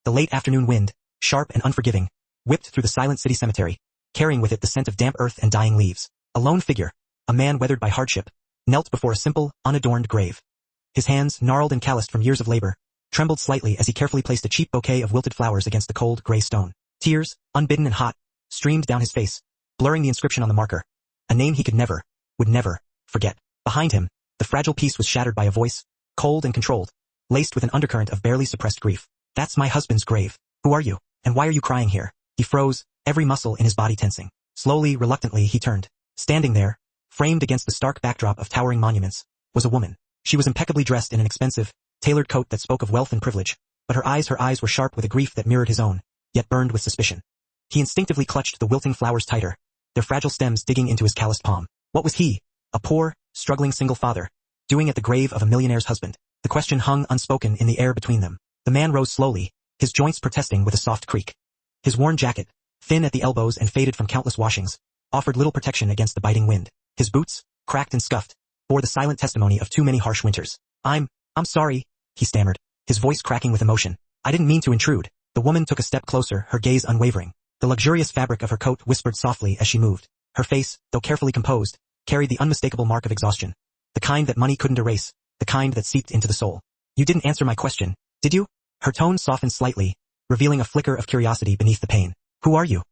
The late afternoon wind, sharp and unforgiving, whipped through the silent city cemetery, carrying with it the scent of damp earth and dying leaves. A lone figure, a man weathered by hardship, knelt before a simple, unadorned grave. His hands, gnarled and calloused from years of labor, trembled slightly as he carefully placed a cheap bouquet of wilted flowers against the cold, gray stone. Tears, unbidden and hot, streamed down his face, blurring the inscription on the marker. A name he could never, would never, forget. Behind him, the fragile peace was shattered by a voice, cold and controlled, laced with an undercurrent of barely suppressed grief. That's my husband's grave. Who are you? And why are you crying here? He froze, every muscle in his body tensing. Slowly, reluctantly, he turned. Standing there, framed against the stark backdrop of towering monuments, was a woman. She was impeccably dressed in an expensive, tailored coat that spoke of wealth and privilege, but her eyes were sharp with a grief that mirrored his own, yet burned with suspicion. He instinctively clutched the wilting flowers tighter, their fragile stems digging into his calloused palm. What was he, a poor, struggling single father, doing at the grave of a millionaire's husband? The question hung unspoken in the air between them. The man rose slowly, his joints protesting with a soft creak. His worn jacket, thin at the elbows and faded from countless washings, offered little protection against the biting wind. His boots, cracked and scuffed, bore the silent testimony of too many harsh winters. I'm sorry, he stammered, his voice cracking with emotion. I didn't mean to intrude. The woman took a step closer, her gaze unwavering. The luxurious fabric of her coat whispered softly as she moved. Her face, though carefully composed, carried the unmistakable mark of exhaustion. The kind that money couldn't erase, the kind that seeped into the soul. You didn't answer my question, did you? Her tone softened slightly, revealing a flicker of curiosity beneath the pain. Who are you?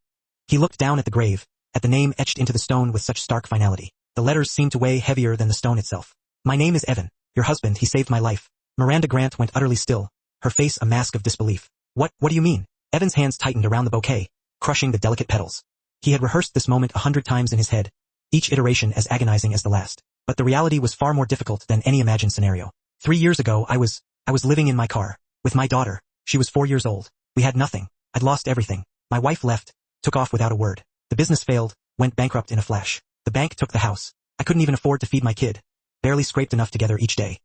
He looked down at the grave, at the name etched into the stone with such stark finality. The letters seemed to weigh heavier than the stone itself. My name is Evan. Your husband, he saved my life. Miranda Grant went utterly still, her face a mask of disbelief. What do you mean? Evan's hands tightened around the bouquet, crushing the delicate petals. He had rehearsed this moment 100 times in his head, each iteration as agonizing as the last. But the reality was far more difficult than any imagined scenario. 3 years ago I was living in my car, with my daughter. She was 4 years old. We had nothing. I'd lost everything. My wife left, took off without a word. The business failed, went bankrupt in a flash. The bank took the house. I couldn't even afford to feed my kid. Barely scraped enough together each day.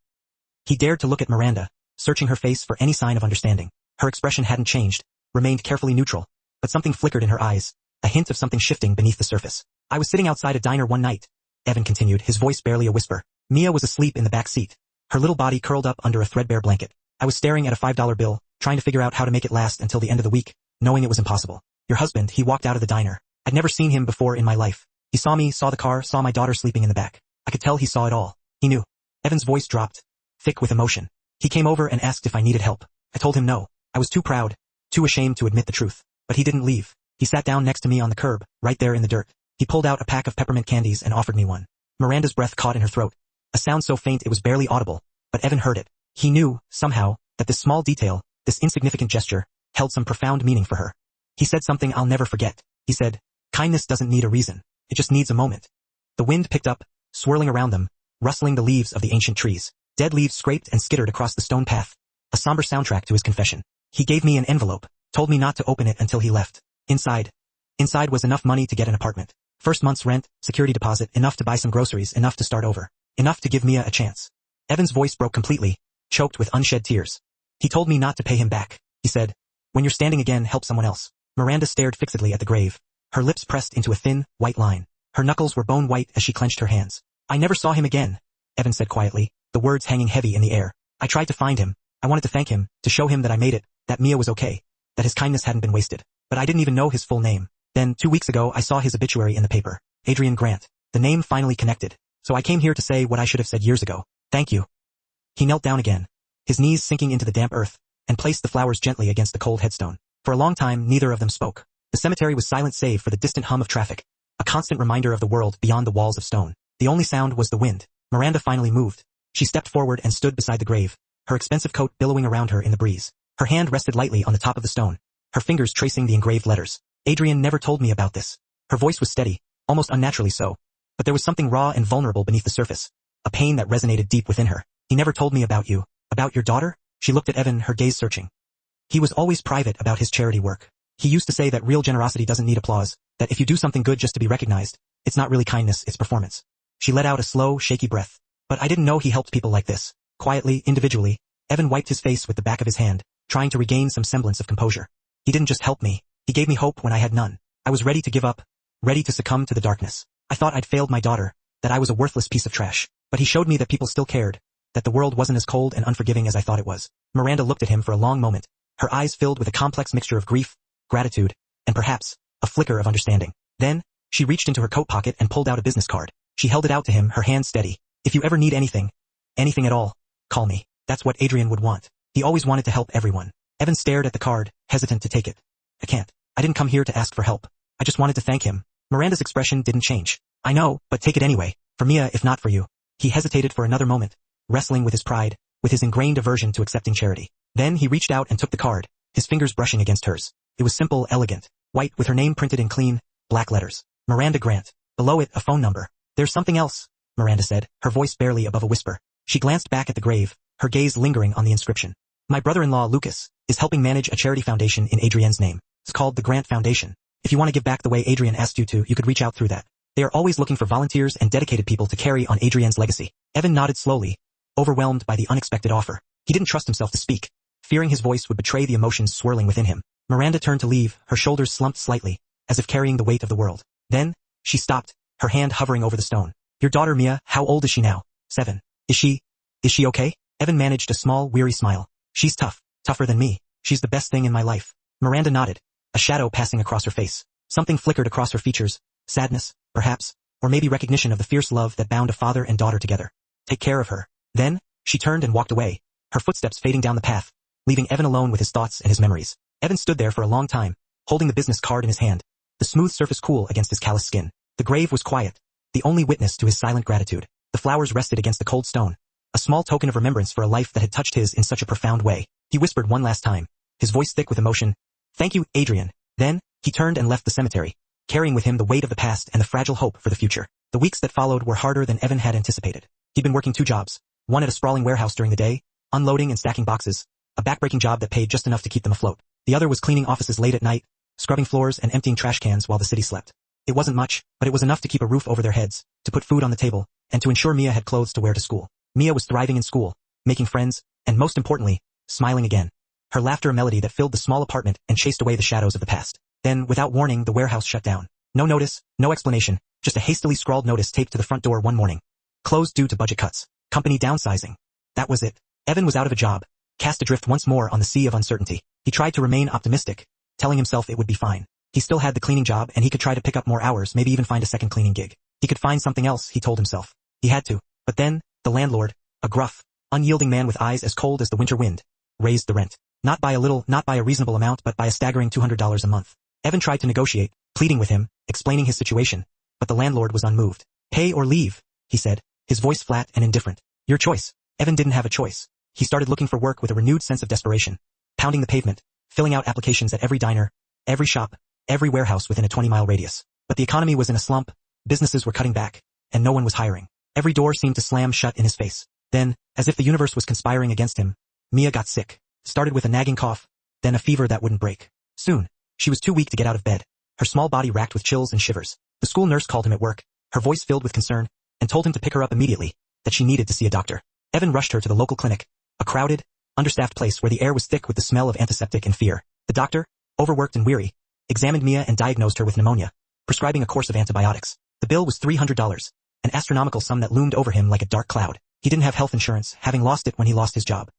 He dared to look at Miranda, searching her face for any sign of understanding. Her expression hadn't changed, remained carefully neutral, but something flickered in her eyes, a hint of something shifting beneath the surface. I was sitting outside a diner one night, Evan continued, his voice barely a whisper. Mia was asleep in the back seat, her little body curled up under a threadbare blanket. I was staring at a $5 bill, trying to figure out how to make it last until the end of the week, knowing it was impossible. Your husband, he walked out of the diner. I'd never seen him before in my life. He saw me, saw the car, saw my daughter sleeping in the back. I could tell he saw it all. He knew. Evan's voice dropped, thick with emotion. He came over and asked if I needed help. I told him no. I was too proud, too ashamed to admit the truth. But he didn't leave. He sat down next to me on the curb, right there in the dirt. He pulled out a pack of peppermint candies and offered me one. Miranda's breath caught in her throat, a sound so faint it was barely audible, but Evan heard it. He knew, somehow, that this small detail, this insignificant gesture, held some profound meaning for her. He said something I'll never forget. He said, kindness doesn't need a reason. It just needs a moment. The wind picked up, swirling around them, rustling the leaves of the ancient trees. Dead leaves scraped and skittered across the stone path, a somber soundtrack to his confession. He gave me an envelope, told me not to open it until he left. Inside was enough money to get an apartment. First month's rent, security deposit, enough to buy some groceries, enough to start over. Enough to give Mia a chance. Evan's voice broke completely, choked with unshed tears. He told me not to pay him back. He said, when you're standing again, help someone else. Miranda stared fixedly at the grave, her lips pressed into a thin, white line. Her knuckles were bone white as she clenched her hands. I never saw him again, Evan said quietly, the words hanging heavy in the air. I tried to find him. I wanted to thank him, to show him that I made it, that Mia was okay, that his kindness hadn't been wasted. But I didn't even know his full name. Then, 2 weeks ago, I saw his obituary in the paper. Adrian Grant. The name finally connected. So I came here to say what I should have said years ago. Thank you. He knelt down again, his knees sinking into the damp earth, and placed the flowers gently against the cold headstone. For a long time, neither of them spoke. The cemetery was silent save for the distant hum of traffic, a constant reminder of the world beyond the walls of stone. The only sound was the wind. Miranda finally moved. She stepped forward and stood beside the grave, her expensive coat billowing around her in the breeze. Her hand rested lightly on the top of the stone, her fingers tracing the engraved letters. Adrian never told me about this. Her voice was steady, almost unnaturally so. But there was something raw and vulnerable beneath the surface, a pain that resonated deep within her. He never told me about you. About your daughter? She looked at Evan, her gaze searching. He was always private about his charity work. He used to say that real generosity doesn't need applause, that if you do something good just to be recognized, it's not really kindness, it's performance. She let out a slow, shaky breath. But I didn't know he helped people like this. Quietly, individually, Evan wiped his face with the back of his hand, trying to regain some semblance of composure. He didn't just help me. He gave me hope when I had none. I was ready to give up, ready to succumb to the darkness. I thought I'd failed my daughter, that I was a worthless piece of trash. But he showed me that people still cared, that the world wasn't as cold and unforgiving as I thought it was. Miranda looked at him for a long moment, her eyes filled with a complex mixture of grief, gratitude, and perhaps a flicker of understanding. Then, she reached into her coat pocket and pulled out a business card. She held it out to him, her hand steady. "If you ever need anything at all, call me." That's what Adrian would want. He always wanted to help everyone. Evan stared at the card, hesitant to take it. "I can't. I didn't come here to ask for help. I just wanted to thank him." Miranda's expression didn't change. "I know, but take it anyway. For Mia, if not for you." He hesitated for another moment, wrestling with his pride, with his ingrained aversion to accepting charity. Then he reached out and took the card, his fingers brushing against hers. It was simple, elegant, white with her name printed in clean, black letters. Miranda Grant. Below it, a phone number. "There's something else," Miranda said, her voice barely above a whisper. She glanced back at the grave, her gaze lingering on the inscription. "My brother-in-law, Lucas, is helping manage a charity foundation in Adrienne's name. It's called the Grant Foundation. If you want to give back the way Adrienne asked you to, you could reach out through that. They are always looking for volunteers and dedicated people to carry on Adrienne's legacy." Evan nodded slowly, overwhelmed by the unexpected offer. He didn't trust himself to speak, fearing his voice would betray the emotions swirling within him. Miranda turned to leave, her shoulders slumped slightly, as if carrying the weight of the world. Then, she stopped, her hand hovering over the stone. "Your daughter Mia, how old is she now?" 7. Is she okay?" Evan managed a small, weary smile. "She's tough, tougher than me. She's the best thing in my life." Miranda nodded, a shadow passing across her face. Something flickered across her features, sadness, perhaps, or maybe recognition of the fierce love that bound a father and daughter together. "Take care of her." Then, she turned and walked away, her footsteps fading down the path, leaving Evan alone with his thoughts and his memories. Evan stood there for a long time, holding the business card in his hand, the smooth surface cool against his calloused skin. The grave was quiet, the only witness to his silent gratitude. The flowers rested against the cold stone, a small token of remembrance for a life that had touched his in such a profound way. He whispered one last time, his voice thick with emotion, "Thank you, Adrian." Then, he turned and left the cemetery, carrying with him the weight of the past and the fragile hope for the future. The weeks that followed were harder than Evan had anticipated. He'd been working 2 jobs, one at a sprawling warehouse during the day, unloading and stacking boxes, a backbreaking job that paid just enough to keep them afloat. The other was cleaning offices late at night, scrubbing floors and emptying trash cans while the city slept. It wasn't much, but it was enough to keep a roof over their heads, to put food on the table, and to ensure Mia had clothes to wear to school. Mia was thriving in school, making friends, and most importantly, smiling again. Her laughter a melody that filled the small apartment and chased away the shadows of the past. Then, without warning, the warehouse shut down. No notice, no explanation, just a hastily scrawled notice taped to the front door one morning. Closed due to budget cuts. Company downsizing. That was it. Evan was out of a job, cast adrift once more on the sea of uncertainty. He tried to remain optimistic, telling himself it would be fine. He still had the cleaning job and he could try to pick up more hours, maybe even find a second cleaning gig. He could find something else, he told himself. He had to. But then, the landlord, a gruff, unyielding man with eyes as cold as the winter wind, raised the rent. Not by a little, not by a reasonable amount, but by a staggering $200 a month. Evan tried to negotiate, pleading with him, explaining his situation, but the landlord was unmoved. "Pay or leave," he said, his voice flat and indifferent. "Your choice." Evan didn't have a choice. He started looking for work with a renewed sense of desperation, pounding the pavement, filling out applications at every diner, every shop, every warehouse within a 20-mile radius. But the economy was in a slump, businesses were cutting back, and no one was hiring. Every door seemed to slam shut in his face. Then, as if the universe was conspiring against him, Mia got sick. Started with a nagging cough, then a fever that wouldn't break. Soon, she was too weak to get out of bed, her small body racked with chills and shivers. The school nurse called him at work, her voice filled with concern, and told him to pick her up immediately, that she needed to see a doctor. Evan rushed her to the local clinic, a crowded, understaffed place where the air was thick with the smell of antiseptic and fear. The doctor, overworked and weary, examined Mia and diagnosed her with pneumonia, prescribing a course of antibiotics. The bill was $300, an astronomical sum that loomed over him like a dark cloud. He didn't have health insurance, having lost it when he lost his job.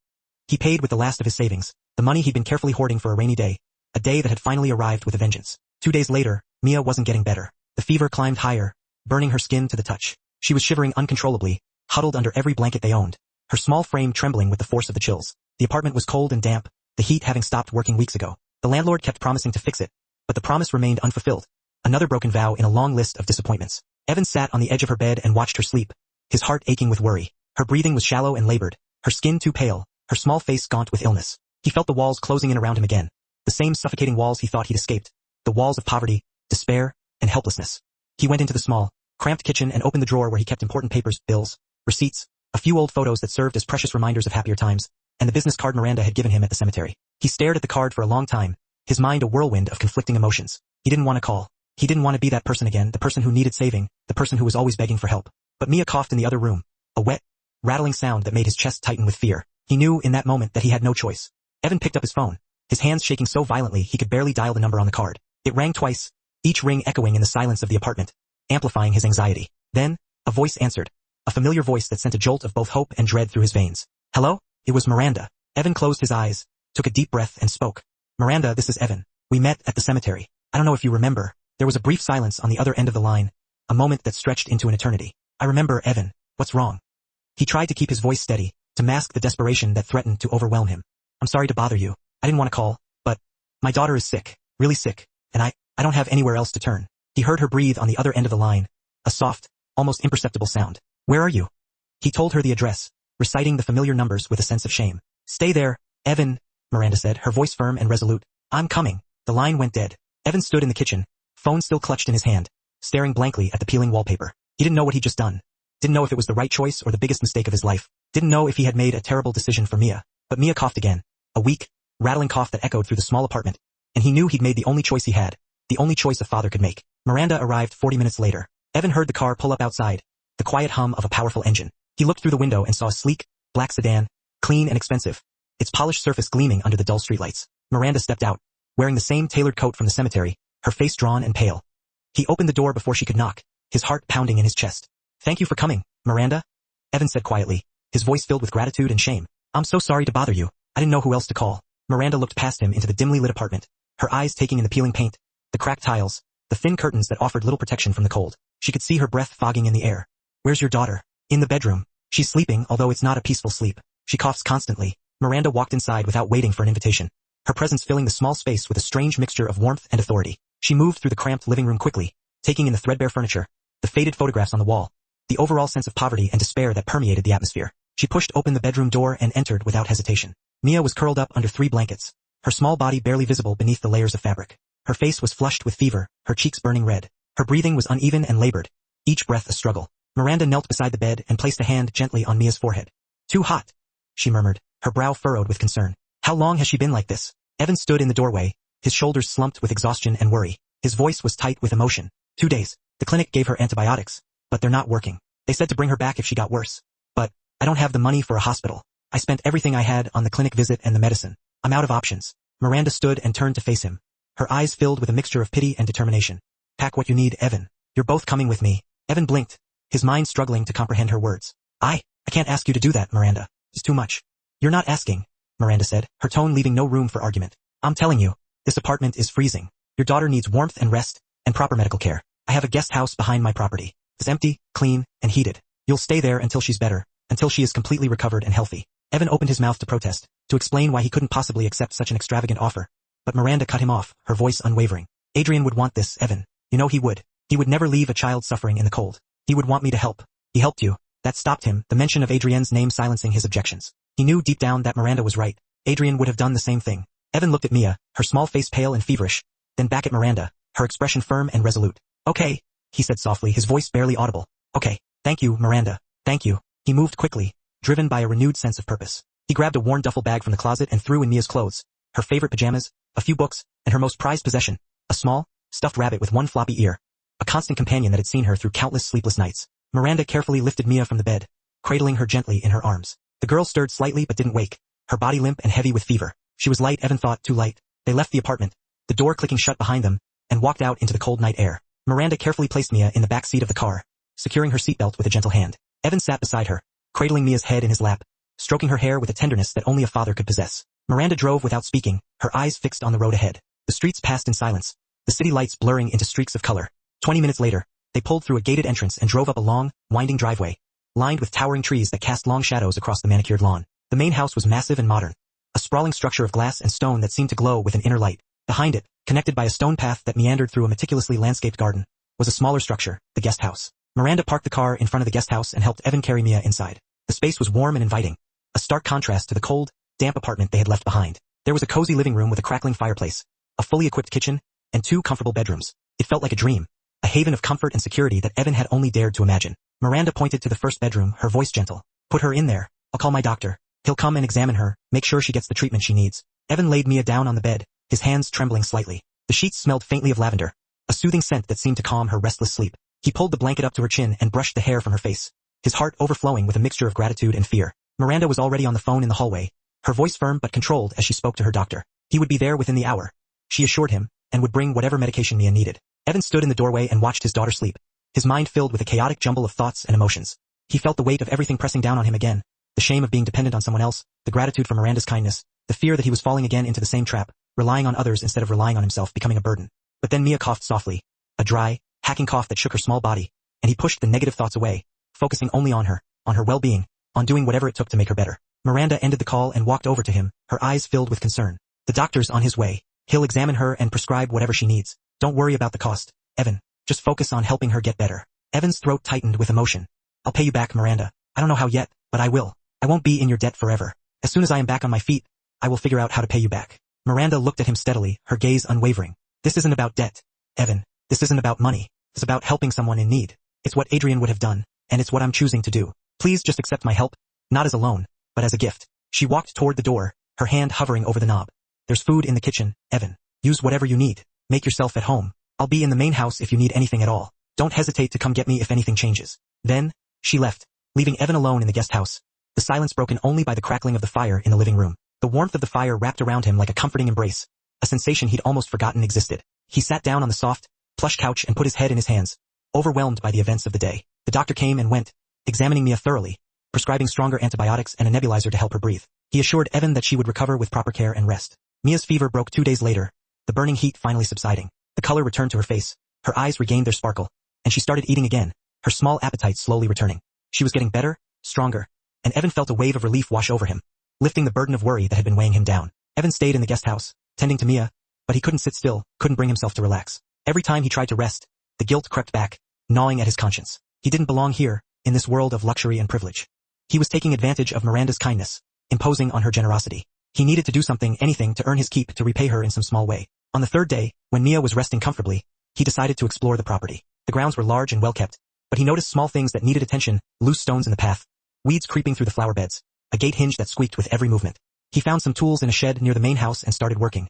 He paid with the last of his savings, the money he'd been carefully hoarding for a rainy day, a day that had finally arrived with a vengeance. 2 days later, Mia wasn't getting better. The fever climbed higher, burning her skin to the touch. She was shivering uncontrollably, huddled under every blanket they owned, her small frame trembling with the force of the chills. The apartment was cold and damp, the heat having stopped working weeks ago. The landlord kept promising to fix it, but the promise remained unfulfilled, another broken vow in a long list of disappointments. Evan sat on the edge of her bed and watched her sleep, his heart aching with worry. Her breathing was shallow and labored, her skin too pale, her small face gaunt with illness. He felt the walls closing in around him again, the same suffocating walls he thought he'd escaped, the walls of poverty, despair, and helplessness. He went into the small, cramped kitchen and opened the drawer where he kept important papers, bills, receipts, a few old photos that served as precious reminders of happier times, and the business card Miranda had given him at the cemetery. He stared at the card for a long time, his mind a whirlwind of conflicting emotions. He didn't want to call. He didn't want to be that person again, the person who needed saving, the person who was always begging for help. But Mia coughed in the other room, a wet, rattling sound that made his chest tighten with fear. He knew in that moment that he had no choice. Evan picked up his phone, his hands shaking so violently he could barely dial the number on the card. It rang twice, each ring echoing in the silence of the apartment, amplifying his anxiety. Then, a voice answered, a familiar voice that sent a jolt of both hope and dread through his veins. "Hello?" It was Miranda. Evan closed his eyes, took a deep breath and spoke. Miranda, this is Evan. We met at the cemetery. I don't know if you remember. There was a brief silence on the other end of the line, a moment that stretched into an eternity. I remember, Evan. What's wrong? He tried to keep his voice steady, to mask the desperation that threatened to overwhelm him. I'm sorry to bother you. I didn't want to call, but my daughter is sick, really sick, and I don't have anywhere else to turn. He heard her breathe on the other end of the line, a soft, almost imperceptible sound. Where are you? He told her the address, reciting the familiar numbers with a sense of shame. Stay there, Evan, Miranda said, her voice firm and resolute. I'm coming. The line went dead. Evan stood in the kitchen, phone still clutched in his hand, staring blankly at the peeling wallpaper. He didn't know what he'd just done. Didn't know if it was the right choice or the biggest mistake of his life. Didn't know if he had made a terrible decision for Mia. But Mia coughed again, a weak, rattling cough that echoed through the small apartment, and he knew he'd made the only choice he had, the only choice a father could make. Miranda arrived 40 minutes later. Evan heard the car pull up outside, the quiet hum of a powerful engine. He looked through the window and saw a sleek, black sedan, clean and expensive, its polished surface gleaming under the dull streetlights. Miranda stepped out, wearing the same tailored coat from the cemetery, her face drawn and pale. He opened the door before she could knock, his heart pounding in his chest. Thank you for coming, Miranda, Evan said quietly, his voice filled with gratitude and shame. I'm so sorry to bother you. I didn't know who else to call. Miranda looked past him into the dimly lit apartment, her eyes taking in the peeling paint, the cracked tiles, the thin curtains that offered little protection from the cold. She could see her breath fogging in the air. Where's your daughter? In the bedroom. She's sleeping, although it's not a peaceful sleep. She coughs constantly. Miranda walked inside without waiting for an invitation, her presence filling the small space with a strange mixture of warmth and authority. She moved through the cramped living room quickly, taking in the threadbare furniture, the faded photographs on the wall, the overall sense of poverty and despair that permeated the atmosphere. She pushed open the bedroom door and entered without hesitation. Mia was curled up under 3 blankets, her small body barely visible beneath the layers of fabric. Her face was flushed with fever, her cheeks burning red. Her breathing was uneven and labored, each breath a struggle. Miranda knelt beside the bed and placed a hand gently on Mia's forehead. Too hot, she murmured, her brow furrowed with concern. How long has she been like this? Evan stood in the doorway, his shoulders slumped with exhaustion and worry. His voice was tight with emotion. 2 days. The clinic gave her antibiotics, but they're not working. They said to bring her back if she got worse. But I don't have the money for a hospital. I spent everything I had on the clinic visit and the medicine. I'm out of options. Miranda stood and turned to face him, her eyes filled with a mixture of pity and determination. Pack what you need, Evan. You're both coming with me. Evan blinked, his mind struggling to comprehend her words. I can't ask you to do that, Miranda. It's too much. You're not asking, Miranda said, her tone leaving no room for argument. I'm telling you, this apartment is freezing. Your daughter needs warmth and rest, and proper medical care. I have a guest house behind my property. It's empty, clean, and heated. You'll stay there until she's better, until she is completely recovered and healthy. Evan opened his mouth to protest, to explain why he couldn't possibly accept such an extravagant offer. But Miranda cut him off, her voice unwavering. Adrian would want this, Evan. You know he would. He would never leave a child suffering in the cold. He would want me to help. He helped you. That stopped him, the mention of Adrienne's name silencing his objections. He knew deep down that Miranda was right. Adrian would have done the same thing. Evan looked at Mia, her small face pale and feverish, then back at Miranda, her expression firm and resolute. Okay, he said softly, his voice barely audible. Okay, thank you, Miranda. Thank you. He moved quickly, driven by a renewed sense of purpose. He grabbed a worn duffel bag from the closet and threw in Mia's clothes, her favorite pajamas, a few books, and her most prized possession, a small, stuffed rabbit with one floppy ear, a constant companion that had seen her through countless sleepless nights. Miranda carefully lifted Mia from the bed, cradling her gently in her arms. The girl stirred slightly but didn't wake, her body limp and heavy with fever. She was light, Evan thought, too light. They left the apartment, the door clicking shut behind them, and walked out into the cold night air. Miranda carefully placed Mia in the back seat of the car, securing her seatbelt with a gentle hand. Evan sat beside her, cradling Mia's head in his lap, stroking her hair with a tenderness that only a father could possess. Miranda drove without speaking, her eyes fixed on the road ahead. The streets passed in silence, the city lights blurring into streaks of color. 20 minutes later, they pulled through a gated entrance and drove up a long, winding driveway, lined with towering trees that cast long shadows across the manicured lawn. The main house was massive and modern, a sprawling structure of glass and stone that seemed to glow with an inner light. Behind it, connected by a stone path that meandered through a meticulously landscaped garden, was a smaller structure, the guest house. Miranda parked the car in front of the guest house and helped Evan carry Mia inside. The space was warm and inviting, a stark contrast to the cold, damp apartment they had left behind. There was a cozy living room with a crackling fireplace, a fully equipped kitchen, and 2 comfortable bedrooms. It felt like a dream, a haven of comfort and security that Evan had only dared to imagine. Miranda pointed to the first bedroom, her voice gentle. Put her in there. I'll call my doctor. He'll come and examine her, make sure she gets the treatment she needs. Evan laid Mia down on the bed, his hands trembling slightly. The sheets smelled faintly of lavender, a soothing scent that seemed to calm her restless sleep. He pulled the blanket up to her chin and brushed the hair from her face, his heart overflowing with a mixture of gratitude and fear. Miranda was already on the phone in the hallway, her voice firm but controlled as she spoke to her doctor. He would be there within the hour, she assured him, and would bring whatever medication Mia needed. Evan stood in the doorway and watched his daughter sleep, his mind filled with a chaotic jumble of thoughts and emotions. He felt the weight of everything pressing down on him again, the The shame of being dependent on someone else, the gratitude for Miranda's kindness, the fear that he was falling again into the same trap, relying on others instead of relying on himself, becoming a burden. But then Mia coughed softly, a dry, hacking cough that shook her small body, and he pushed the negative thoughts away, focusing only on her well-being, on doing whatever it took to make her better. Miranda ended the call and walked over to him, her eyes filled with concern. The doctor's on his way. He'll examine her and prescribe whatever she needs. Don't worry about the cost, Evan. Just focus on helping her get better. Evan's throat tightened with emotion. I'll pay you back, Miranda. I don't know how yet, but I will. I won't be in your debt forever. As soon as I am back on my feet, I will figure out how to pay you back. Miranda looked at him steadily, her gaze unwavering. This isn't about debt, Evan. This isn't about money. It's about helping someone in need. It's what Adrian would have done, and it's what I'm choosing to do. Please just accept my help, not as a loan, but as a gift. She walked toward the door, her hand hovering over the knob. There's food in the kitchen, Evan. Use whatever you need. Make yourself at home. I'll be in the main house if you need anything at all. Don't hesitate to come get me if anything changes. Then, she left, leaving Evan alone in the guest house. The silence broken only by the crackling of the fire in the living room. The warmth of the fire wrapped around him like a comforting embrace, a sensation he'd almost forgotten existed. He sat down on the soft, plush couch and put his head in his hands, overwhelmed by the events of the day. The doctor came and went, examining Mia thoroughly, prescribing stronger antibiotics and a nebulizer to help her breathe. He assured Evan that she would recover with proper care and rest. Mia's fever broke 2 days later, the burning heat finally subsiding. The color returned to her face, her eyes regained their sparkle, and she started eating again, her small appetite slowly returning. She was getting better, stronger, and Evan felt a wave of relief wash over him, lifting the burden of worry that had been weighing him down. Evan stayed in the guest house, tending to Mia, but he couldn't sit still, couldn't bring himself to relax. Every time he tried to rest, the guilt crept back, gnawing at his conscience. He didn't belong here, in this world of luxury and privilege. He was taking advantage of Miranda's kindness, imposing on her generosity. He needed to do something, anything, to earn his keep, to repay her in some small way. On the third day, when Mia was resting comfortably, he decided to explore the property. The grounds were large and well kept, but he noticed small things that needed attention, loose stones in the path, weeds creeping through the flower beds, a gate hinge that squeaked with every movement. He found some tools in a shed near the main house and started working,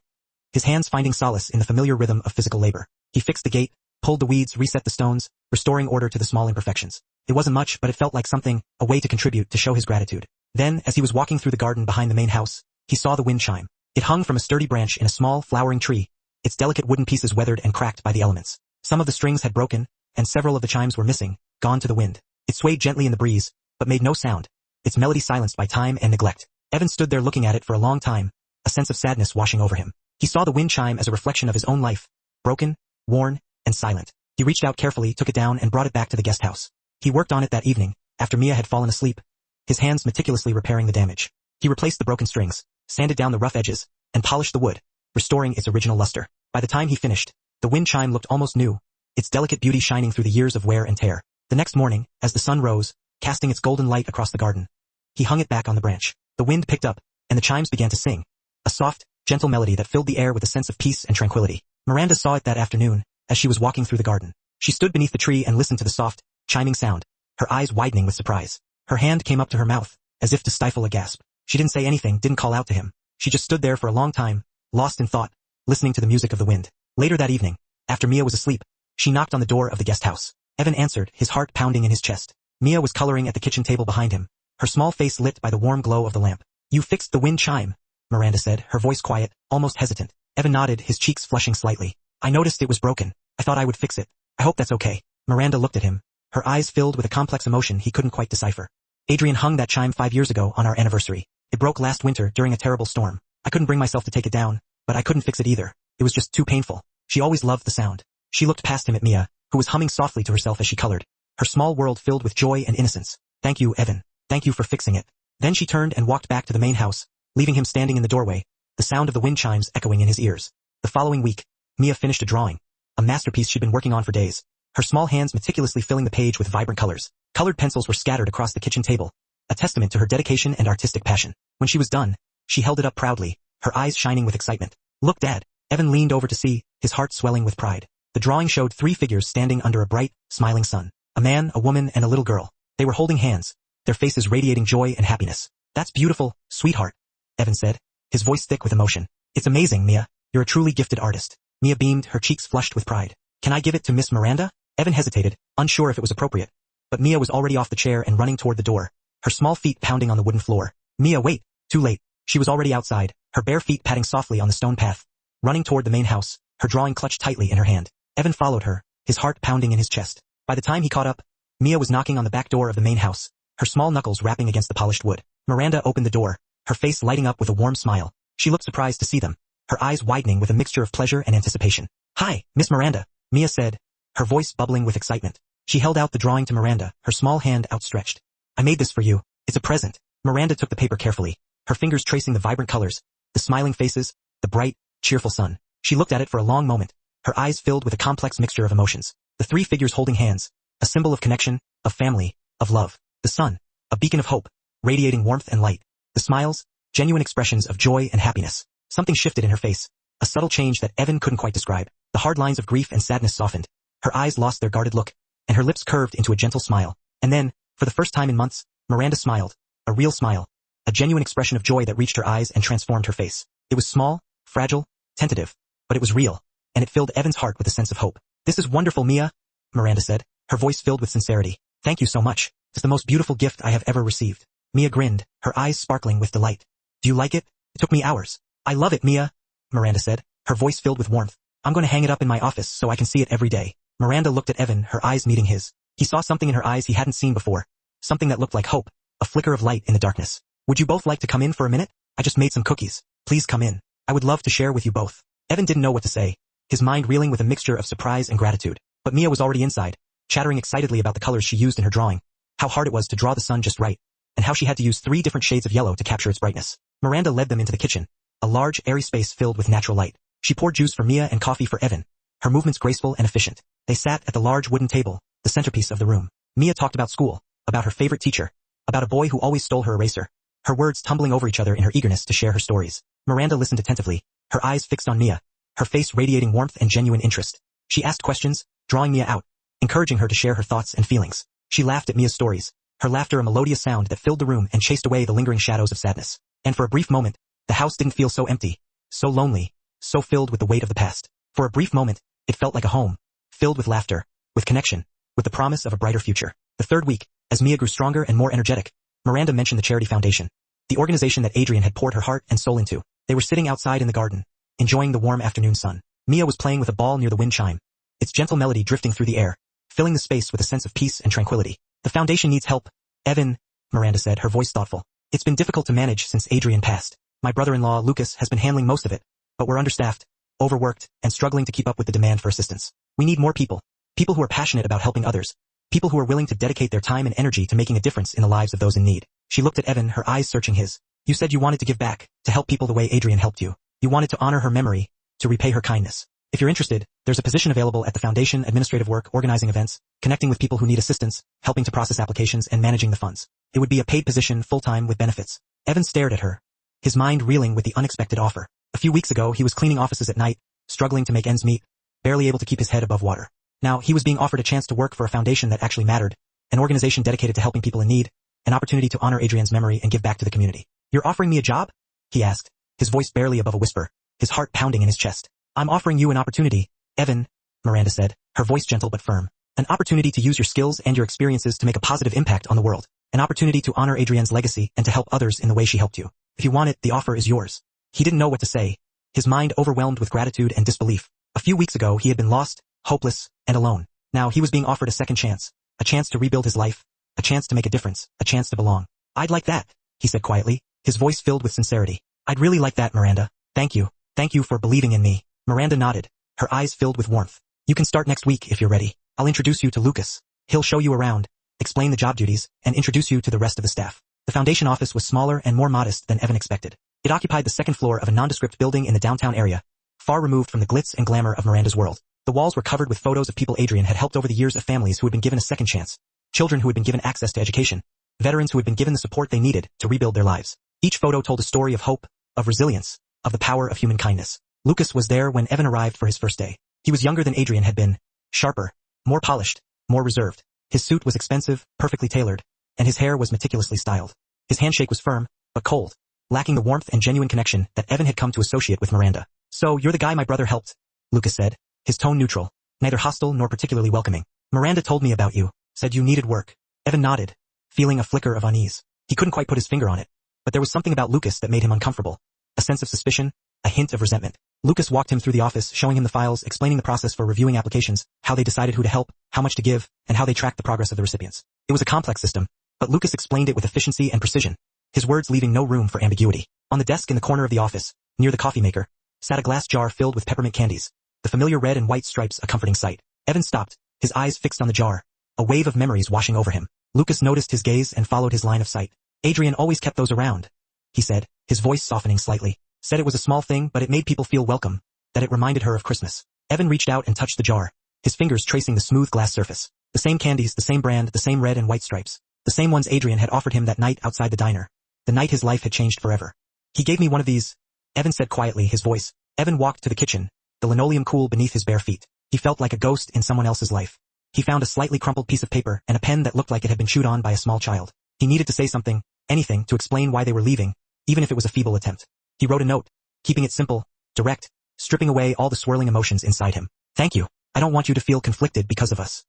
his hands finding solace in the familiar rhythm of physical labor. He fixed the gate, pulled the weeds, reset the stones, restoring order to the small imperfections. It wasn't much, but it felt like something, a way to contribute, to show his gratitude. Then, as he was walking through the garden behind the main house, he saw the wind chime. It hung from a sturdy branch in a small, flowering tree, its delicate wooden pieces weathered and cracked by the elements. Some of the strings had broken, and several of the chimes were missing, gone to the wind. It swayed gently in the breeze, but made no sound, its melody silenced by time and neglect. Evan stood there looking at it for a long time, a sense of sadness washing over him. He saw the wind chime as a reflection of his own life, broken, worn, and silent. He reached out carefully, took it down, and brought it back to the guest house. He worked on it that evening, after Mia had fallen asleep, his hands meticulously repairing the damage. He replaced the broken strings, sanded down the rough edges, and polished the wood, restoring its original luster. By the time he finished, the wind chime looked almost new, its delicate beauty shining through the years of wear and tear. The next morning, as the sun rose, casting its golden light across the garden, he hung it back on the branch. The wind picked up, and the chimes began to sing, a soft, gentle melody that filled the air with a sense of peace and tranquility. Miranda saw it that afternoon, as she was walking through the garden. She stood beneath the tree and listened to the soft, chiming sound, her eyes widening with surprise. Her hand came up to her mouth, as if to stifle a gasp. She didn't say anything, didn't call out to him. She just stood there for a long time, lost in thought, listening to the music of the wind. Later that evening, after Mia was asleep, she knocked on the door of the guest house. Evan answered, his heart pounding in his chest. Mia was coloring at the kitchen table behind him, her small face lit by the warm glow of the lamp. You fixed the wind chime, Miranda said, her voice quiet, almost hesitant. Evan nodded, his cheeks flushing slightly. I noticed it was broken. I thought I would fix it. I hope that's okay. Miranda looked at him, her eyes filled with a complex emotion he couldn't quite decipher. Adrian hung that chime 5 years ago on our anniversary. It broke last winter during a terrible storm. I couldn't bring myself to take it down, but I couldn't fix it either. It was just too painful. She always loved the sound. She looked past him at Mia, who was humming softly to herself as she colored, her small world filled with joy and innocence. Thank you, Evan. Thank you for fixing it. Then she turned and walked back to the main house, leaving him standing in the doorway, the sound of the wind chimes echoing in his ears. The following week, Mia finished a drawing, a masterpiece she'd been working on for days, her small hands meticulously filling the page with vibrant colors. Colored pencils were scattered across the kitchen table, a testament to her dedication and artistic passion. When she was done, she held it up proudly, her eyes shining with excitement. Look, Dad. Evan leaned over to see, his heart swelling with pride. The drawing showed 3 figures standing under a bright, smiling sun. A man, a woman, and a little girl. They were holding hands, their faces radiating joy and happiness. That's beautiful, sweetheart, Evan said, his voice thick with emotion. It's amazing, Mia. You're a truly gifted artist. Mia beamed, her cheeks flushed with pride. Can I give it to Miss Miranda? Evan hesitated, unsure if it was appropriate. But Mia was already off the chair and running toward the door, her small feet pounding on the wooden floor. Mia, wait. Too late. She was already outside, her bare feet patting softly on the stone path, running toward the main house, her drawing clutched tightly in her hand. Evan followed her, his heart pounding in his chest. By the time he caught up, Mia was knocking on the back door of the main house, her small knuckles rapping against the polished wood. Miranda opened the door, her face lighting up with a warm smile. She looked surprised to see them, her eyes widening with a mixture of pleasure and anticipation. "Hi, Miss Miranda," Mia said, her voice bubbling with excitement. She held out the drawing to Miranda, her small hand outstretched. "I made this for you. It's a present." Miranda took the paper carefully, her fingers tracing the vibrant colors, the smiling faces, the bright, cheerful sun. She looked at it for a long moment, her eyes filled with a complex mixture of emotions. The three figures holding hands, a symbol of connection, of family, of love. The sun, a beacon of hope, radiating warmth and light. The smiles, genuine expressions of joy and happiness. Something shifted in her face, a subtle change that Evan couldn't quite describe. The hard lines of grief and sadness softened. Her eyes lost their guarded look, and her lips curved into a gentle smile. And then, for the first time in months, Miranda smiled. A real smile. A genuine expression of joy that reached her eyes and transformed her face. It was small, fragile, tentative, but it was real, and it filled Evan's heart with a sense of hope. "This is wonderful, Mia," Miranda said, her voice filled with sincerity. "Thank you so much. It's the most beautiful gift I have ever received." Mia grinned, her eyes sparkling with delight. "Do you like it? It took me hours." "I love it, Mia," Miranda said, her voice filled with warmth. "I'm going to hang it up in my office so I can see it every day." Miranda looked at Evan, her eyes meeting his. He saw something in her eyes he hadn't seen before. Something that looked like hope, a flicker of light in the darkness. "Would you both like to come in for a minute? I just made some cookies. Please come in. I would love to share with you both." Evan didn't know what to say, his mind reeling with a mixture of surprise and gratitude. But Mia was already inside, chattering excitedly about the colors she used in her drawing, how hard it was to draw the sun just right, and how she had to use 3 different shades of yellow to capture its brightness. Miranda led them into the kitchen, a large, airy space filled with natural light. She poured juice for Mia and coffee for Evan, her movements graceful and efficient. They sat at the large wooden table, the centerpiece of the room. Mia talked about school, about her favorite teacher, about a boy who always stole her eraser, her words tumbling over each other in her eagerness to share her stories. Miranda listened attentively, her eyes fixed on Mia, her face radiating warmth and genuine interest. She asked questions, drawing Mia out, encouraging her to share her thoughts and feelings. She laughed at Mia's stories, her laughter a melodious sound that filled the room and chased away the lingering shadows of sadness. And for a brief moment, the house didn't feel so empty, so lonely, so filled with the weight of the past. For a brief moment, it felt like a home, filled with laughter, with connection, with the promise of a brighter future. The third week, as Mia grew stronger and more energetic, Miranda mentioned the charity foundation, the organization that Adrian had poured her heart and soul into. They were sitting outside in the garden, enjoying the warm afternoon sun. Mia was playing with a ball near the wind chime, its gentle melody drifting through the air, filling the space with a sense of peace and tranquility. "The foundation needs help, Evan," Miranda said, her voice thoughtful. "It's been difficult to manage since Adrian passed. My brother-in-law, Lucas, has been handling most of it, but we're understaffed, overworked, and struggling to keep up with the demand for assistance. We need more people, people who are passionate about helping others, people who are willing to dedicate their time and energy to making a difference in the lives of those in need." She looked at Evan, her eyes searching his. "You said you wanted to give back, to help people the way Adrian helped you. You wanted to honor her memory, to repay her kindness. If you're interested, there's a position available at the foundation, administrative work, organizing events, connecting with people who need assistance, helping to process applications, and managing the funds. It would be a paid position full-time with benefits." Evan stared at her, his mind reeling with the unexpected offer. A few weeks ago he was cleaning offices at night, struggling to make ends meet, barely able to keep his head above water. Now he was being offered a chance to work for a foundation that actually mattered, an organization dedicated to helping people in need, an opportunity to honor Adrian's memory and give back to the community. "You're offering me a job?" he asked, his voice barely above a whisper, his heart pounding in his chest. "I'm offering you an opportunity, Evan," Miranda said, her voice gentle but firm. "An opportunity to use your skills and your experiences to make a positive impact on the world. An opportunity to honor Adrian's legacy and to help others in the way she helped you. If you want it, the offer is yours." He didn't know what to say, his mind overwhelmed with gratitude and disbelief. A few weeks ago he had been lost, hopeless, and alone. Now he was being offered a second chance, a chance to rebuild his life, a chance to make a difference, a chance to belong. "I'd like that," he said quietly, his voice filled with sincerity. "I'd really like that, Miranda. Thank you. Thank you for believing in me." Miranda nodded, her eyes filled with warmth. "You can start next week if you're ready. I'll introduce you to Lucas. He'll show you around, explain the job duties, and introduce you to the rest of the staff." The foundation office was smaller and more modest than Evan expected. It occupied the second floor of a nondescript building in the downtown area, far removed from the glitz and glamour of Miranda's world. The walls were covered with photos of people Adrian had helped over the years, of families who had been given a second chance, children who had been given access to education, veterans who had been given the support they needed to rebuild their lives. Each photo told a story of hope, of resilience, of the power of human kindness. Lucas was there when Evan arrived for his first day. He was younger than Adrian had been, sharper, more polished, more reserved. His suit was expensive, perfectly tailored, and his hair was meticulously styled. His handshake was firm, but cold, lacking the warmth and genuine connection that Evan had come to associate with Miranda. "So you're the guy my brother helped," Lucas said, his tone neutral, neither hostile nor particularly welcoming. "Miranda told me about you, said you needed work." Evan nodded, feeling a flicker of unease. He couldn't quite put his finger on it, but there was something about Lucas that made him uncomfortable, a sense of suspicion, a hint of resentment. Lucas walked him through the office, showing him the files, explaining the process for reviewing applications, how they decided who to help, how much to give, and how they tracked the progress of the recipients. It was a complex system, but Lucas explained it with efficiency and precision, his words leaving no room for ambiguity. On the desk in the corner of the office, near the coffee maker, sat a glass jar filled with peppermint candies, the familiar red and white stripes a comforting sight. Evan stopped, his eyes fixed on the jar, a wave of memories washing over him. Lucas noticed his gaze and followed his line of sight. Adrian always kept those around, he said, his voice softening slightly. Said it was a small thing, but it made people feel welcome, that it reminded her of Christmas. Evan reached out and touched the jar, his fingers tracing the smooth glass surface. The same candies, the same brand, the same red and white stripes. The same ones Adrian had offered him that night outside the diner. The night his life had changed forever. He gave me one of these, Evan said quietly, his voice. Evan walked to the kitchen, the linoleum cool beneath his bare feet. He felt like a ghost in someone else's life. He found a slightly crumpled piece of paper and a pen that looked like it had been chewed on by a small child. He needed to say something, anything, to explain why they were leaving, even if it was a feeble attempt. He wrote a note, keeping it simple, direct, stripping away all the swirling emotions inside him. Thank you. I don't want you to feel conflicted because of us.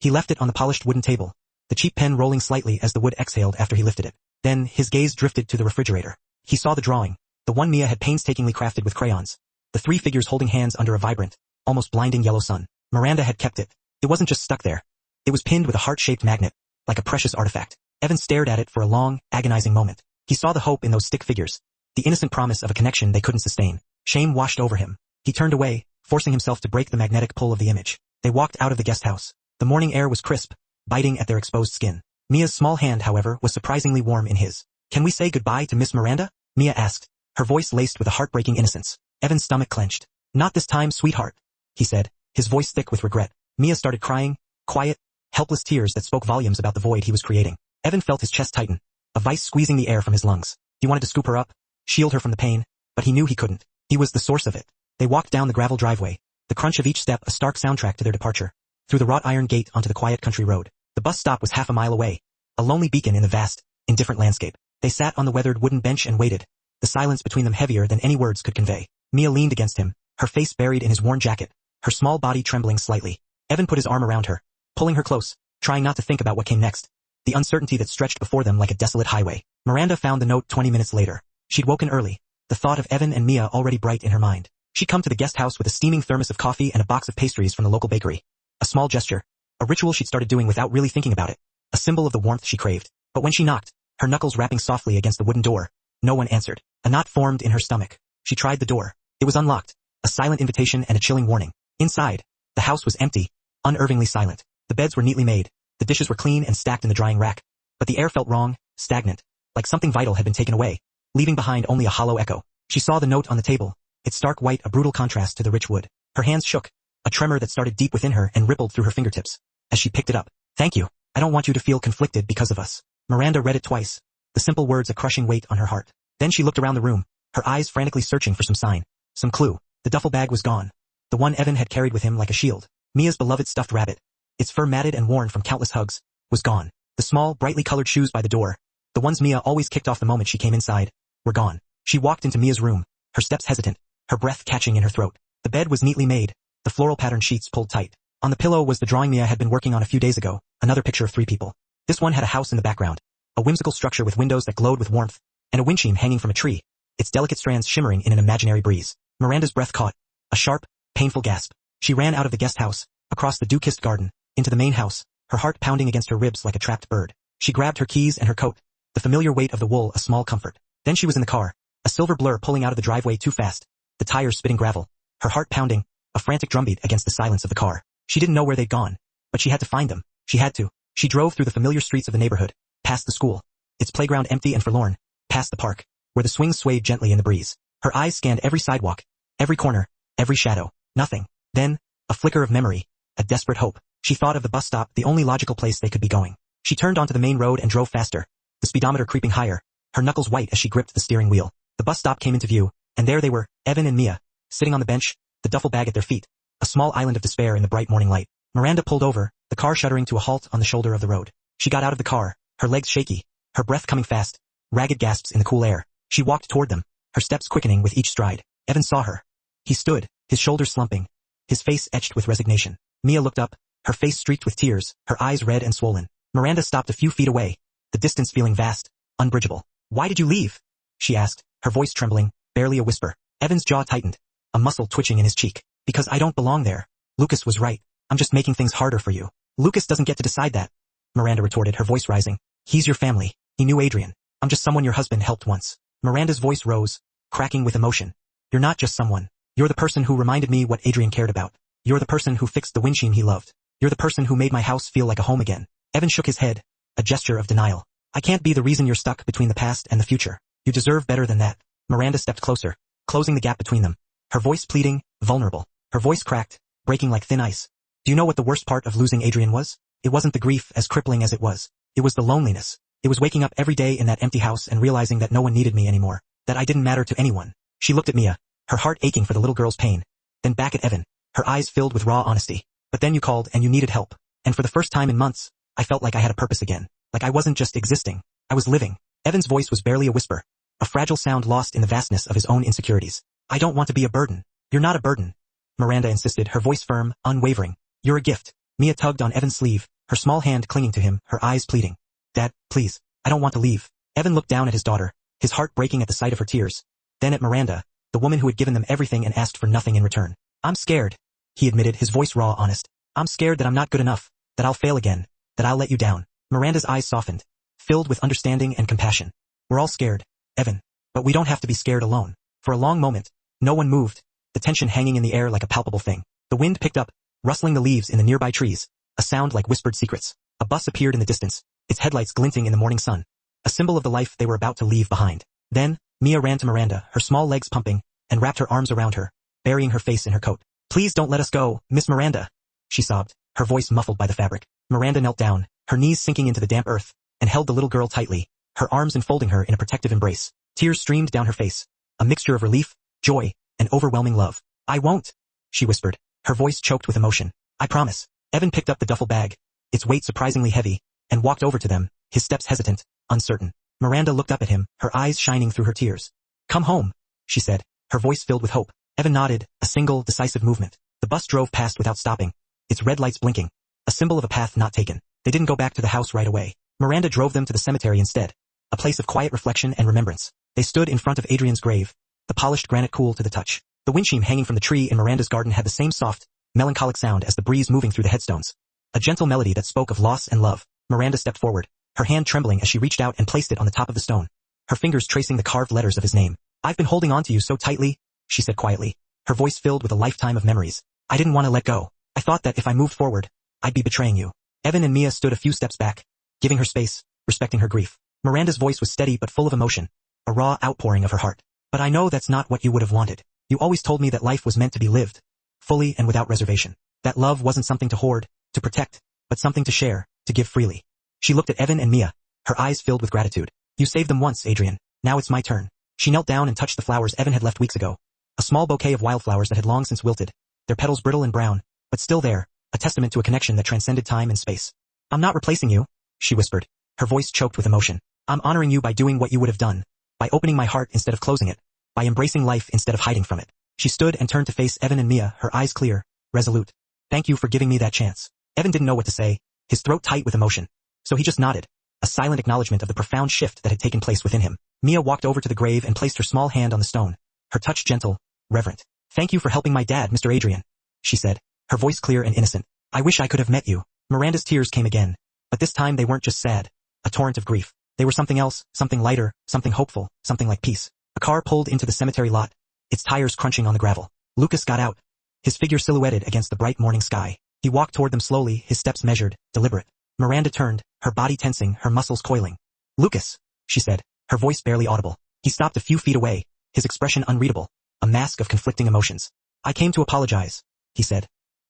He left it on the polished wooden table, the cheap pen rolling slightly as the wood exhaled after he lifted it. Then, his gaze drifted to the refrigerator. He saw the drawing, the one Mia had painstakingly crafted with crayons. The three figures holding hands under a vibrant, almost blinding yellow sun. Miranda had kept it. It wasn't just stuck there. It was pinned with a heart-shaped magnet, like a precious artifact. Evan stared at it for a long, agonizing moment. He saw the hope in those stick figures, the innocent promise of a connection they couldn't sustain. Shame washed over him. He turned away, forcing himself to break the magnetic pull of the image. They walked out of the guest house. The morning air was crisp, biting at their exposed skin. Mia's small hand, however, was surprisingly warm in his. Can we say goodbye to Miss Miranda? Mia asked, her voice laced with a heartbreaking innocence. Evan's stomach clenched. Not this time, sweetheart, he said, his voice thick with regret. Mia started crying, quiet, helpless tears that spoke volumes about the void he was creating. Evan felt his chest tighten, a vice squeezing the air from his lungs. He wanted to scoop her up, shield her from the pain, but he knew he couldn't. He was the source of it. They walked down the gravel driveway, the crunch of each step a stark soundtrack to their departure. Through the wrought iron gate onto the quiet country road. The bus stop was half a mile away, a lonely beacon in the vast, indifferent landscape. They sat on the weathered wooden bench and waited, the silence between them heavier than any words could convey. Mia leaned against him, her face buried in his worn jacket, her small body trembling slightly. Evan put his arm around her, pulling her close, trying not to think about what came next. The uncertainty that stretched before them like a desolate highway. Miranda found the note 20 minutes later. She'd woken early, the thought of Evan and Mia already bright in her mind. She'd come to the guest house with a steaming thermos of coffee and a box of pastries from the local bakery. A small gesture, a ritual she'd started doing without really thinking about it, a symbol of the warmth she craved. But when she knocked, her knuckles rapping softly against the wooden door, no one answered. A knot formed in her stomach. She tried the door. It was unlocked, a silent invitation and a chilling warning. Inside, the house was empty, unnervingly silent. The beds were neatly made, the dishes were clean and stacked in the drying rack. But the air felt wrong, stagnant, like something vital had been taken away, leaving behind only a hollow echo. She saw the note on the table, its stark white a brutal contrast to the rich wood. Her hands shook, a tremor that started deep within her and rippled through her fingertips. As she picked it up, thank you. I don't want you to feel conflicted because of us. Miranda read it twice, the simple words a crushing weight on her heart. Then she looked around the room, her eyes frantically searching for some sign, some clue. The duffel bag was gone. The one Evan had carried with him like a shield. Mia's beloved stuffed rabbit, its fur matted and worn from countless hugs, was gone. The small, brightly colored shoes by the door, the ones Mia always kicked off the moment she came inside, were gone. She walked into Mia's room, her steps hesitant, her breath catching in her throat. The bed was neatly made, the floral patterned sheets pulled tight. On the pillow was the drawing Mia had been working on a few days ago, another picture of three people. This one had a house in the background, a whimsical structure with windows that glowed with warmth, and a windshield hanging from a tree, its delicate strands shimmering in an imaginary breeze. Miranda's breath caught, a sharp, painful gasp. She ran out of the guest house, across the dew-kissed garden, into the main house, her heart pounding against her ribs like a trapped bird. She grabbed her keys and her coat, the familiar weight of the wool a small comfort. Then she was in the car, a silver blur pulling out of the driveway too fast, the tires spitting gravel, her heart pounding, a frantic drumbeat against the silence of the car. She didn't know where they'd gone, but she had to find them. She had to. She drove through the familiar streets of the neighborhood, past the school, its playground empty and forlorn, past the park, where the swings swayed gently in the breeze. Her eyes scanned every sidewalk, every corner, every shadow. Nothing. Then, a flicker of memory, a desperate hope. She thought of the bus stop, the only logical place they could be going. She turned onto the main road and drove faster, the speedometer creeping higher, her knuckles white as she gripped the steering wheel. The bus stop came into view, and there they were, Evan and Mia, sitting on the bench, the duffel bag at their feet, a small island of despair in the bright morning light. Miranda pulled over, the car shuddering to a halt on the shoulder of the road. She got out of the car, her legs shaky, her breath coming fast, ragged gasps in the cool air. She walked toward them, her steps quickening with each stride. Evan saw her. He stood, his shoulders slumping, his face etched with resignation. Mia looked up, her face streaked with tears, her eyes red and swollen. Miranda stopped a few feet away, the distance feeling vast, unbridgeable. Why did you leave? She asked, her voice trembling, barely a whisper. Evan's jaw tightened, a muscle twitching in his cheek. Because I don't belong there. Lucas was right. I'm just making things harder for you. Lucas doesn't get to decide that, Miranda retorted, her voice rising. He's your family. He knew Adrian. I'm just someone your husband helped once. Miranda's voice rose, cracking with emotion. You're not just someone. You're the person who reminded me what Adrian cared about. You're the person who fixed the windshield he loved. You're the person who made my house feel like a home again. Evan shook his head, a gesture of denial. I can't be the reason you're stuck between the past and the future. You deserve better than that. Miranda stepped closer, closing the gap between them. Her voice pleading, vulnerable. Her voice cracked, breaking like thin ice. Do you know what the worst part of losing Adrian was? It wasn't the grief as crippling as it was. It was the loneliness. It was waking up every day in that empty house and realizing that no one needed me anymore, that I didn't matter to anyone. She looked at Mia, her heart aching for the little girl's pain, then back at Evan, her eyes filled with raw honesty. But then you called and you needed help. And for the first time in months, I felt like I had a purpose again. Like I wasn't just existing. I was living. Evan's voice was barely a whisper, a fragile sound lost in the vastness of his own insecurities. I don't want to be a burden. You're not a burden, Miranda insisted, her voice firm, unwavering. You're a gift. Mia tugged on Evan's sleeve, her small hand clinging to him, her eyes pleading. Dad, please, I don't want to leave. Evan looked down at his daughter, his heart breaking at the sight of her tears. Then at Miranda, the woman who had given them everything and asked for nothing in return. I'm scared, he admitted, his voice raw, honest. I'm scared that I'm not good enough, that I'll fail again, that I'll let you down. Miranda's eyes softened, filled with understanding and compassion. We're all scared, Evan, but we don't have to be scared alone. For a long moment, no one moved, the tension hanging in the air like a palpable thing. The wind picked up, rustling the leaves in the nearby trees, a sound like whispered secrets. A bus appeared in the distance, its headlights glinting in the morning sun, a symbol of the life they were about to leave behind. Then, Mia ran to Miranda, her small legs pumping, and wrapped her arms around her, burying her face in her coat. Please don't let us go, Miss Miranda, she sobbed, her voice muffled by the fabric. Miranda knelt down, her knees sinking into the damp earth, and held the little girl tightly, her arms enfolding her in a protective embrace. Tears streamed down her face, a mixture of relief, joy, and overwhelming love. I won't, she whispered, her voice choked with emotion. I promise. Evan picked up the duffel bag, its weight surprisingly heavy, and walked over to them, his steps hesitant, uncertain. Miranda looked up at him, her eyes shining through her tears. Come home, she said, her voice filled with hope. Evan nodded, a single, decisive movement. The bus drove past without stopping, its red lights blinking, a symbol of a path not taken. They didn't go back to the house right away. Miranda drove them to the cemetery instead, a place of quiet reflection and remembrance. They stood in front of Adrian's grave, the polished granite cool to the touch. The windshield hanging from the tree in Miranda's garden had the same soft, melancholic sound as the breeze moving through the headstones. A gentle melody that spoke of loss and love. Miranda stepped forward, her hand trembling as she reached out and placed it on the top of the stone, her fingers tracing the carved letters of his name. I've been holding on to you so tightly, she said quietly, her voice filled with a lifetime of memories. I didn't want to let go. I thought that if I moved forward, I'd be betraying you. Evan and Mia stood a few steps back, giving her space, respecting her grief. Miranda's voice was steady but full of emotion, a raw outpouring of her heart. But I know that's not what you would have wanted. You always told me that life was meant to be lived, fully and without reservation. That love wasn't something to hoard, to protect, but something to share, to give freely. She looked at Evan and Mia, her eyes filled with gratitude. You saved them once, Adrian. Now it's my turn. She knelt down and touched the flowers Evan had left weeks ago. A small bouquet of wildflowers that had long since wilted, their petals brittle and brown, but still there, a testament to a connection that transcended time and space. I'm not replacing you, she whispered, her voice choked with emotion. I'm honoring you by doing what you would have done, by opening my heart instead of closing it, by embracing life instead of hiding from it. She stood and turned to face Evan and Mia, her eyes clear, resolute. Thank you for giving me that chance. Evan didn't know what to say, his throat tight with emotion, so he just nodded, a silent acknowledgement of the profound shift that had taken place within him. Mia walked over to the grave and placed her small hand on the stone, her touch gentle, reverent. Thank you for helping my dad, Mr. Adrian, she said, her voice clear and innocent. I wish I could have met you. Miranda's tears came again, but this time they weren't just sad, a torrent of grief. They were something else, something lighter, something hopeful, something like peace. A car pulled into the cemetery lot, its tires crunching on the gravel. Lucas got out, his figure silhouetted against the bright morning sky. He walked toward them slowly, his steps measured, deliberate. Miranda turned, her body tensing, her muscles coiling. Lucas, she said, her voice barely audible. He stopped a few feet away, his expression unreadable, a mask of conflicting emotions. I came to apologize, he said,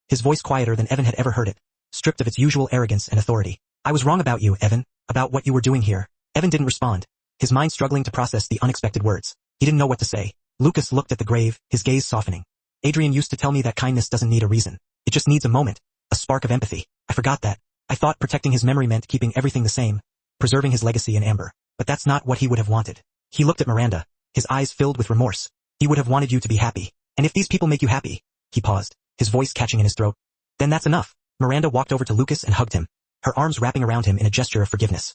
his voice quieter than Evan had ever heard it, stripped of its usual arrogance and authority. I was wrong about you, Evan, about what you were doing here. Evan didn't respond, his mind struggling to process the unexpected words. He didn't know what to say. Lucas looked at the grave, his gaze softening. Adrian used to tell me that kindness doesn't need a reason. It just needs a moment, a spark of empathy. I forgot that. I thought protecting his memory meant keeping everything the same, preserving his legacy in amber. But that's not what he would have wanted. He looked at Miranda, his eyes filled with remorse. He would have wanted you to be happy. And if these people make you happy, he paused, his voice catching in his throat, then that's enough. Miranda walked over to Lucas and hugged him, her arms wrapping around him in a gesture of forgiveness.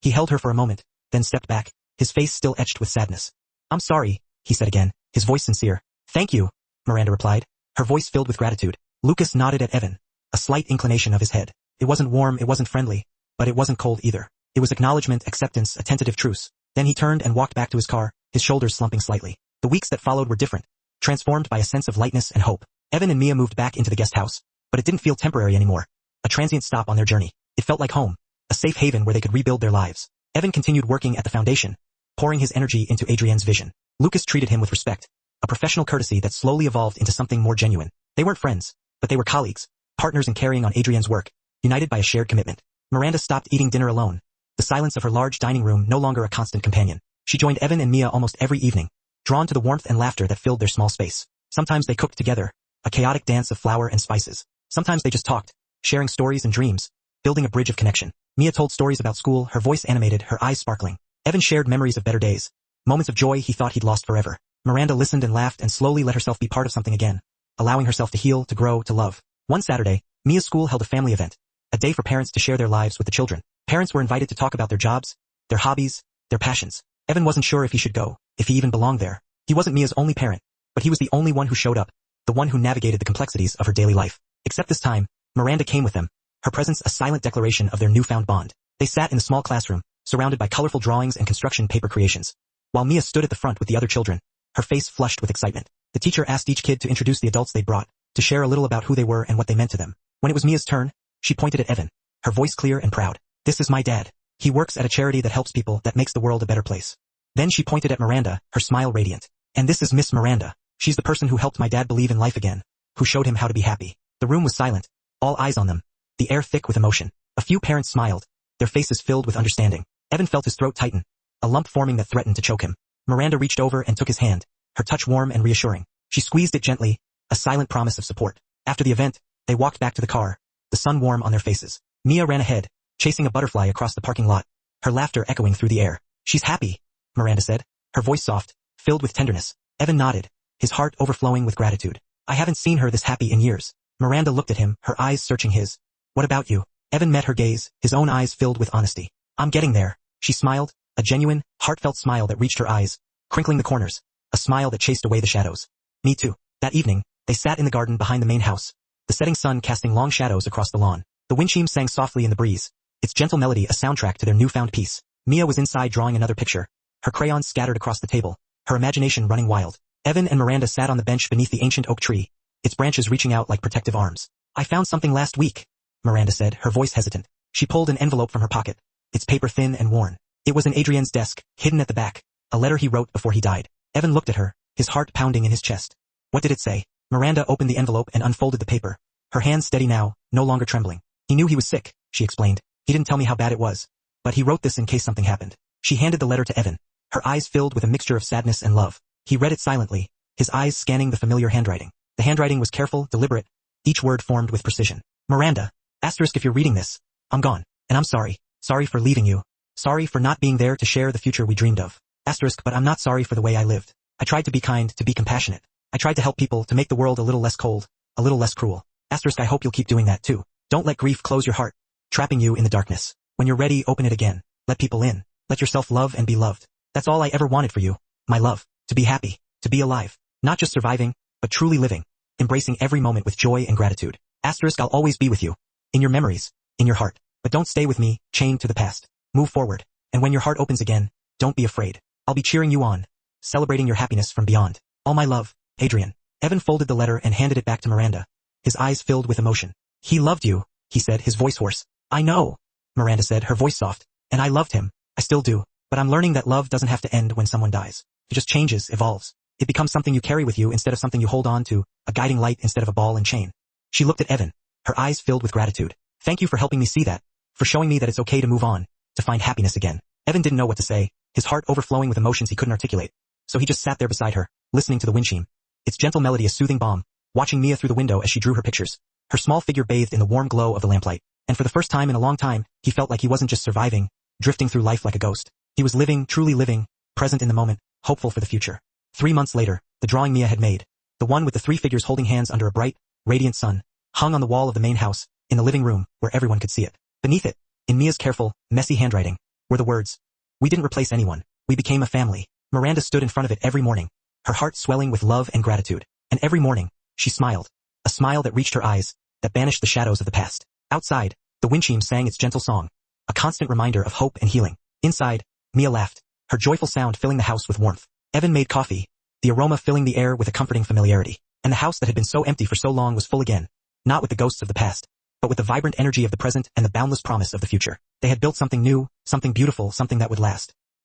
He held her for a moment, then stepped back, his face still etched with sadness. I'm sorry, he said again, his voice sincere. Thank you, Miranda replied, her voice filled with gratitude. Lucas nodded at Evan, a slight inclination of his head. It wasn't warm, it wasn't friendly, but it wasn't cold either. It was acknowledgement, acceptance, a tentative truce. Then he turned and walked back to his car, his shoulders slumping slightly. The weeks that followed were different, transformed by a sense of lightness and hope. Evan and Mia moved back into the guest house, but it didn't feel temporary anymore. A transient stop on their journey. It felt like home, a safe haven where they could rebuild their lives. Evan continued working at the foundation, pouring his energy into Adrienne's vision. Lucas treated him with respect, a professional courtesy that slowly evolved into something more genuine. They weren't friends, but they were colleagues, partners in carrying on Adrienne's work, united by a shared commitment. Miranda stopped eating dinner alone, the silence of her large dining room no longer a constant companion. She joined Evan and Mia almost every evening, drawn to the warmth and laughter that filled their small space. Sometimes they cooked together, a chaotic dance of flour and spices. Sometimes they just talked, sharing stories and dreams, building a bridge of connection. Mia told stories about school, her voice animated, her eyes sparkling. Evan shared memories of better days, moments of joy he thought he'd lost forever. Miranda listened and laughed and slowly let herself be part of something again, allowing herself to heal, to grow, to love. One Saturday, Mia's school held a family event, a day for parents to share their lives with the children. Parents were invited to talk about their jobs, their hobbies, their passions. Evan wasn't sure if he should go, if he even belonged there. He wasn't Mia's only parent, but he was the only one who showed up, the one who navigated the complexities of her daily life. Except this time, Miranda came with them, her presence a silent declaration of their newfound bond. They sat in the small classroom, surrounded by colorful drawings and construction paper creations, while Mia stood at the front with the other children, her face flushed with excitement. The teacher asked each kid to introduce the adults they'd brought, to share a little about who they were and what they meant to them. When it was Mia's turn, she pointed at Evan, her voice clear and proud. "This is my dad. He works at a charity that helps people, that makes the world a better place." Then she pointed at Miranda, her smile radiant. "And this is Miss Miranda. She's the person who helped my dad believe in life again, who showed him how to be happy." The room was silent, all eyes on them, the air thick with emotion. A few parents smiled, their faces filled with understanding. Evan felt his throat tighten, a lump forming that threatened to choke him. Miranda reached over and took his hand, her touch warm and reassuring. She squeezed it gently, a silent promise of support. After the event, they walked back to the car, the sun warm on their faces. Mia ran ahead, chasing a butterfly across the parking lot, her laughter echoing through the air. "She's happy," Miranda said, her voice soft, filled with tenderness. Evan nodded, his heart overflowing with gratitude. "I haven't seen her this happy in years." Miranda looked at him, her eyes searching his. "What about you?" Evan met her gaze, his own eyes filled with honesty. "I'm getting there." She smiled, a genuine, heartfelt smile that reached her eyes, crinkling the corners, a smile that chased away the shadows. "Me too." That evening, they sat in the garden behind the main house, the setting sun casting long shadows across the lawn. The wind chimes sang softly in the breeze, its gentle melody a soundtrack to their newfound peace. Mia was inside drawing another picture, her crayons scattered across the table, her imagination running wild. Evan and Miranda sat on the bench beneath the ancient oak tree, its branches reaching out like protective arms. "I found something last week," Miranda said, her voice hesitant. She pulled an envelope from her pocket, its paper thin and worn. It was in Adrienne's desk, hidden at the back, a letter he wrote before he died. Evan looked at her, his heart pounding in his chest. "What did it say?" Miranda opened the envelope and unfolded the paper, her hands steady now, no longer trembling. "He knew he was sick," she explained. "He didn't tell me how bad it was, but he wrote this in case something happened." She handed the letter to Evan, her eyes filled with a mixture of sadness and love. He read it silently, his eyes scanning the familiar handwriting. The handwriting was careful, deliberate, each word formed with precision. "Miranda, asterisk if you're reading this, I'm gone, and I'm sorry. Sorry for leaving you. Sorry for not being there to share the future we dreamed of. Asterisk, but I'm not sorry for the way I lived. I tried to be kind, to be compassionate. I tried to help people, to make the world a little less cold, a little less cruel. Asterisk, I hope you'll keep doing that too. Don't let grief close your heart, trapping you in the darkness. When you're ready, open it again. Let people in. Let yourself love and be loved. That's all I ever wanted for you, my love. To be happy, to be alive. Not just surviving, but truly living. Embracing every moment with joy and gratitude. Asterisk, I'll always be with you. In your memories, in your heart. But don't stay with me, chained to the past. Move forward. And when your heart opens again, don't be afraid. I'll be cheering you on, celebrating your happiness from beyond. All my love, Adrienne." Evan folded the letter and handed it back to Miranda, his eyes filled with emotion. "He loved you," he said, his voice hoarse. "I know," Miranda said, her voice soft. "And I loved him. I still do. But I'm learning that love doesn't have to end when someone dies. It just changes, evolves. It becomes something you carry with you instead of something you hold on to, a guiding light instead of a ball and chain." She looked at Evan, her eyes filled with gratitude. "Thank you for helping me see that, for showing me that it's okay to move on, to find happiness again." Evan didn't know what to say, his heart overflowing with emotions he couldn't articulate. So he just sat there beside her, listening to the wind chime, its gentle melody a soothing balm, watching Mia through the window as she drew her pictures, her small figure bathed in the warm glow of the lamplight. And for the first time in a long time, he felt like he wasn't just surviving, drifting through life like a ghost. He was living, truly living, present in the moment, hopeful for the future. 3 months later, the drawing Mia had made, the one with the 3 figures holding hands under a bright, radiant sun, hung on the wall of the main house, in the living room, where everyone could see it. Beneath it, in Mia's careful, messy handwriting, were the words, "We didn't replace anyone. We became a family." Miranda stood in front of it every morning, her heart swelling with love and gratitude. And every morning, she smiled, a smile that reached her eyes, that banished the shadows of the past. Outside, the wind chime sang its gentle song, a constant reminder of hope and healing. Inside, Mia laughed, her joyful sound filling the house with warmth. Evan made coffee, the aroma filling the air with a comforting familiarity. And the house that had been so empty for so long was full again, not with the ghosts of the past, but with the vibrant energy of the present and the boundless promise of the future. They had built something new, something beautiful, something that would last.